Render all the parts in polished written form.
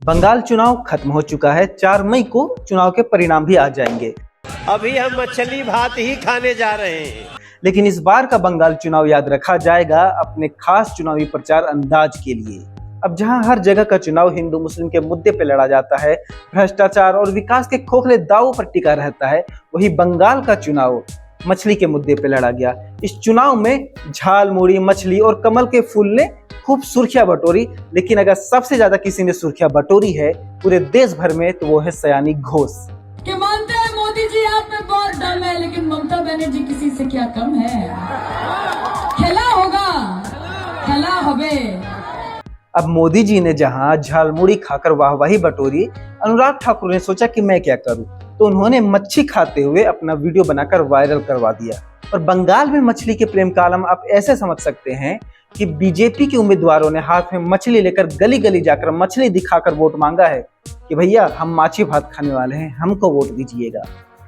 बंगाल चुनाव खत्म हो चुका है। 4 मई को चुनाव के परिणाम भी आ जाएंगे। अभी हम मछली भात ही खाने जा रहे हैं। लेकिन इस बार का बंगाल चुनाव याद रखा जाएगा अपने खास चुनावी प्रचार अंदाज के लिए। अब जहां हर जगह का चुनाव हिंदू मुस्लिम के मुद्दे पर लड़ा जाता है, भ्रष्टाचार और विकास के खोखले दावों पर टिका रहता है, वही बंगाल का चुनाव मछली के मुद्दे पे लड़ा गया। इस चुनाव में झाल मुड़ी, मछली और कमल के फूल ने खूब सुर्खियां बटोरी। लेकिन अगर सबसे ज्यादा किसी ने सुर्खियां बटोरी है पूरे देश भर में, तो वो है सयानी घोष। कि मानते हैं मोदी जी आप में बहुत दम है, लेकिन ममता बनर्जी किसी से क्या कम है। खेला होगा, खेला होवे। अब मोदी जी ने जहां झालमुड़ी खाकर वाहवाही बटोरी, अनुराग ठाकुर ने सोचा कि मैं क्या करूं, तो उन्होंने मच्छी खाते हुए अपना वीडियो बनाकर वायरल करवा दिया। और बंगाल में मछली के प्रेम का आलम आप ऐसे समझ सकते हैं कि बीजेपी के उम्मीदवारों ने हाथ में मछली लेकर गली गली जाकर मछली दिखाकर वोट मांगा है कि भैया हम माछी भात खाने वाले हैं, हमको वोट दीजिएगा।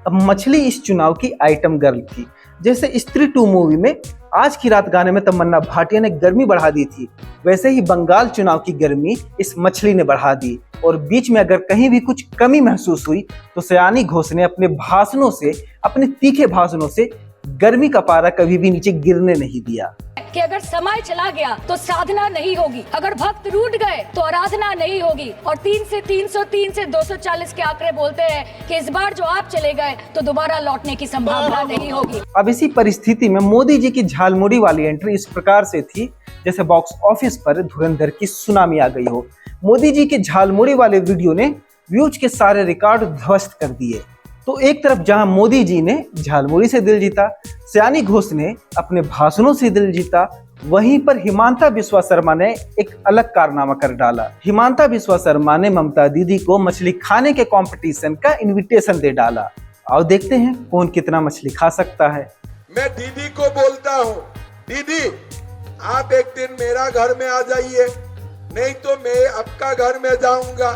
अब मछली इस चुनाव की आइटम गर्ल थी। जैसे स्त्री 2 मूवी में आज की रात गाने में तमन्ना भाटिया ने गर्मी बढ़ा दी थी, वैसे ही बंगाल चुनाव की गर्मी इस मछली ने बढ़ा दी। और बीच में अगर कहीं भी कुछ कमी महसूस हुई तो सयानी घोष ने अपने भाषणों से, अपने तीखे भाषणों से गर्मी का पारा कभी भी नीचे गिरने नहीं दिया। कि अगर समय चला गया तो साधना नहीं होगी, अगर भक्त रूठ गए तो आराधना नहीं होगी। और 3 से 300, 3 से 240 के आंकड़े बोलते हैं कि इस बार जो आप चले गए तो दोबारा लौटने की संभावना नहीं होगी। अब इसी परिस्थिति में मोदी जी की झालमुड़ी वाली एंट्री इस प्रकार से थी जैसे बॉक्स ऑफिस पर धुरंधर की सुनामी आ गई हो। मोदी जी के झालमुड़ी वाले वीडियो ने व्यूज के सारे रिकॉर्ड ध्वस्त कर दिए। तो एक तरफ जहां मोदी जी ने झालमुड़ी से दिल जीता, सयानी घोष ने अपने भाषणों से दिल जीता, वहीं पर हिमांता बिस्वा शर्मा ने एक अलग कारनामा कर डाला। हिमांता बिस्वा शर्मा ने ममता दीदी को मछली खाने के कंपटीशन का इनविटेशन दे डाला। आओ देखते हैं कौन कितना मछली खा सकता है। मैं दीदी को बोलता हूँ, दीदी आप एक दिन मेरा घर में आ जाइए, नहीं तो मैं आपका घर में जाऊंगा।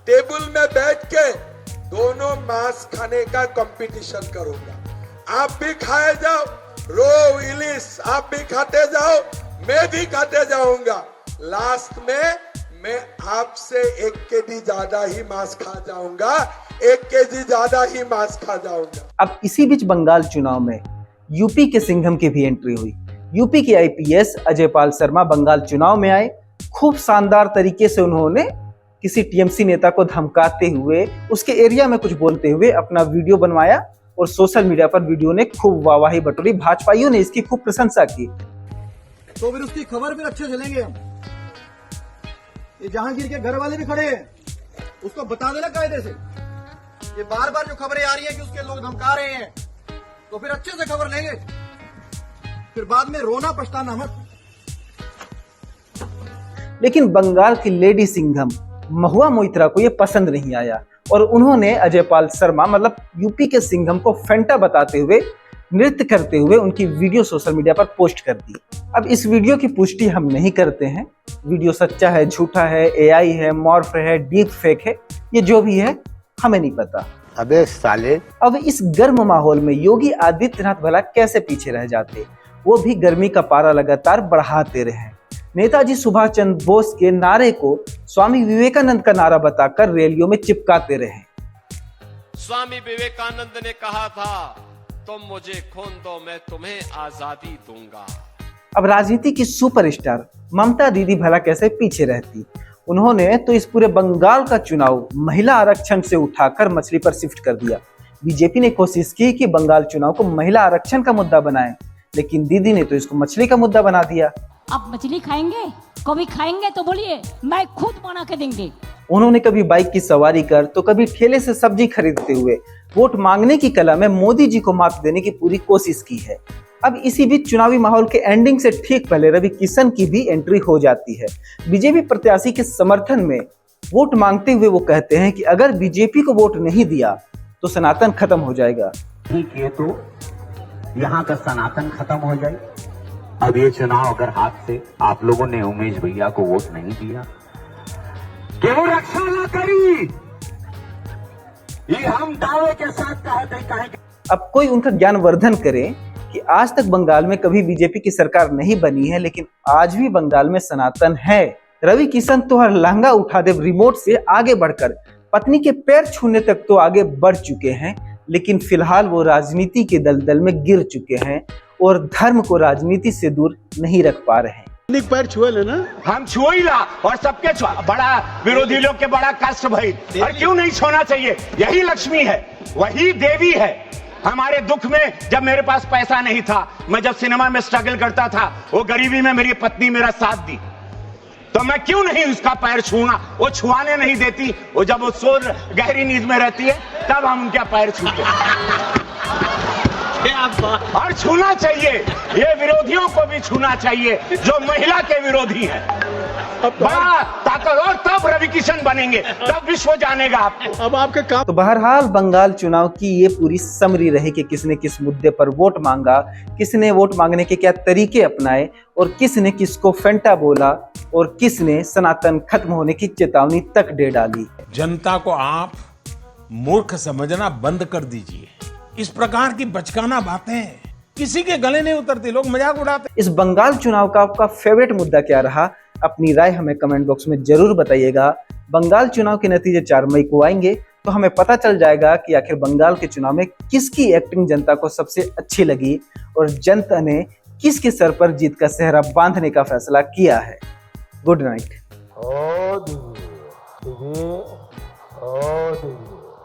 टेबल में बैठ के दोनों मांस खाने का कंपटीशन करूंगा। आप भी खाए जाओ, रोहू इलिश आप भी खाते जाओ, मैं भी खाते जाऊंगा। लास्ट में मैं आपसे 1 केजी ज्यादा ही मांस खा जाऊंगा, 1 केजी ज्यादा ही मांस खा जाऊंगा। अब इसी बीच बंगाल चुनाव में यूपी के सिंघम की भी एंट्री हुई। यूपी के आईपीएस अजय पाल शर्मा बंगाल चुनाव में आए। खूब शानदार तरीके से उन्होंने किसी टीएमसी नेता को धमकाते हुए, उसके एरिया में कुछ बोलते हुए अपना वीडियो बनवाया और सोशल मीडिया पर वीडियो ने खूब वाहवाही बटोरी। भाजपाइयों ने इसकी खूब प्रशंसा की। तो फिर उसकी खबर फिर अच्छे चलेंगे हम। ये जहांगीर के घर वाले भी खड़े हैं, उसको बता देना कायदे से। ये बार बार जो खबरें आ रही है कि उसके लोग धमका रहे हैं, तो फिर अच्छे से खबर लेंगे, फिर बाद में रोना पछताना मत। लेकिन बंगाल की लेडी सिंघम महुआ मोइत्रा को यह पसंद नहीं आया और उन्होंने अजय पाल शर्मा मतलब यूपी के सिंघम को फेंटा बताते हुए, नृत्य करते हुए उनकी वीडियो सोशल मीडिया पर पोस्ट कर दी। अब इस वीडियो की पुष्टि हम नहीं करते हैं, वीडियो सच्चा है, झूठा है, एआई है, मॉर्फ है, डीप फेक है, ये जो भी है हमें नहीं पता। अबे साले। अब इस गर्म माहौल में योगी आदित्यनाथ भला कैसे पीछे रह जाते, वो भी गर्मी का पारा लगातार बढ़ाते रहे। नेताजी सुभाष चंद्र बोस के नारे को स्वामी विवेकानंद का नारा बताकर रैलियों में चिपकाते रहे। स्वामी विवेकानंद ने कहा था, तुम मुझे खून दो मैं तुम्हें आजादी दूंगा। अब राजनीति की सुपरस्टार ममता दीदी भला कैसे पीछे रहती। उन्होंने तो इस पूरे बंगाल का चुनाव महिला आरक्षण से उठाकर मछली पर शिफ्ट कर दिया। बीजेपी ने कोशिश की कि बंगाल चुनाव को महिला आरक्षण का मुद्दा बनाए, लेकिन दीदी ने तो इसको मछली का मुद्दा बना दिया। आप मछली खाएंगे, कभी खाएंगे तो बोलिए, मैं खुद बना के देंगे। उन्होंने कभी बाइक की सवारी कर तो कभी ठेले से सब्जी खरीदते हुए वोट मांगने की कला में मोदी जी को मात देने की पूरी कोशिश की है। अब इसी बीच चुनावी माहौल के एंडिंग से ठीक पहले रवि किशन की भी एंट्री हो जाती है। बीजेपी प्रत्याशी के समर्थन में वोट मांगते हुए वो कहते हैं कि अगर बीजेपी को वोट नहीं दिया तो सनातन खत्म हो जाएगा। ठीक है, तो यहाँ का सनातन खत्म हो जाए। अब ये चुनाव अगर हाथ से आप लोगों ने उमेश भैया को वोट नहीं दिया, क्यों रक्षा न करी, ये हम दावे के साथ कहें। अब कोई उनका ज्ञानवर्धन करे कि आज तक बंगाल में कभी बीजेपी की सरकार नहीं बनी है, लेकिन आज भी बंगाल में सनातन है रवि किशन तो हर लहंगा उठा दे रिमोट से आगे बढ़कर पत्नी के पैर छूने तक तो आगे बढ़ चुके हैं, लेकिन फिलहाल वो राजनीति के दलदल में गिर चुके हैं और धर्म को राजनीति से दूर नहीं रख पा रहे हैं। पैर छुए लेना, हम छुईला और सबके बड़ा विरोधी लोग के बड़ा कष्ट भई, और क्यों नहीं छोना चाहिए? यही लक्ष्मी है, वही देवी है। हमारे दुख में जब मेरे पास पैसा नहीं था, मैं जब सिनेमा में स्ट्रगल करता था, वो गरीबी में मेरी पत्नी मेरा साथ दी, तो मैं क्यों नहीं उसका पैर छूना? वो छुआने नहीं देती, वो जब वो सो गहरी नींद में रहती है तब हम उनका पैर छूते हैं। और छूना चाहिए, ये विरोधियों को भी छूना चाहिए जो महिला के विरोधी हैं। बड़ा ताकतवर तब रवि किशन बनेंगे, तब विश्व जानेगा आपको। अब आपके काम। तो बहरहाल बंगाल चुनाव की ये पूरी समरी रही कि किसने किस मुद्दे पर वोट मांगा, किसने वोट मांगने के क्या तरीके अपनाए और किसने किसको फेंटा बोला और किसने सनातन खत्म होने की चेतावनी तक दे डाली। जनता को आप मूर्ख समझना बंद कर दीजिए। इस प्रकार की बचकाना बातें किसी के गले नहीं उतरती, लोग मजाक उड़ाते। इस बंगाल चुनाव का आपका फेवरेट मुद्दा क्या रहा? अपनी राय हमें कमेंट बॉक्स में जरूर बताइएगा। बंगाल चुनाव के नतीजे 4 मई को आएंगे तो हमें पता चल जाएगा कि आखिर बंगाल के चुनाव में किसकी एक्टिंग जनता को सबसे अच्छी लगी और जनता ने किसके सर पर जीत का सेहरा बांधने का फैसला किया है। Good night.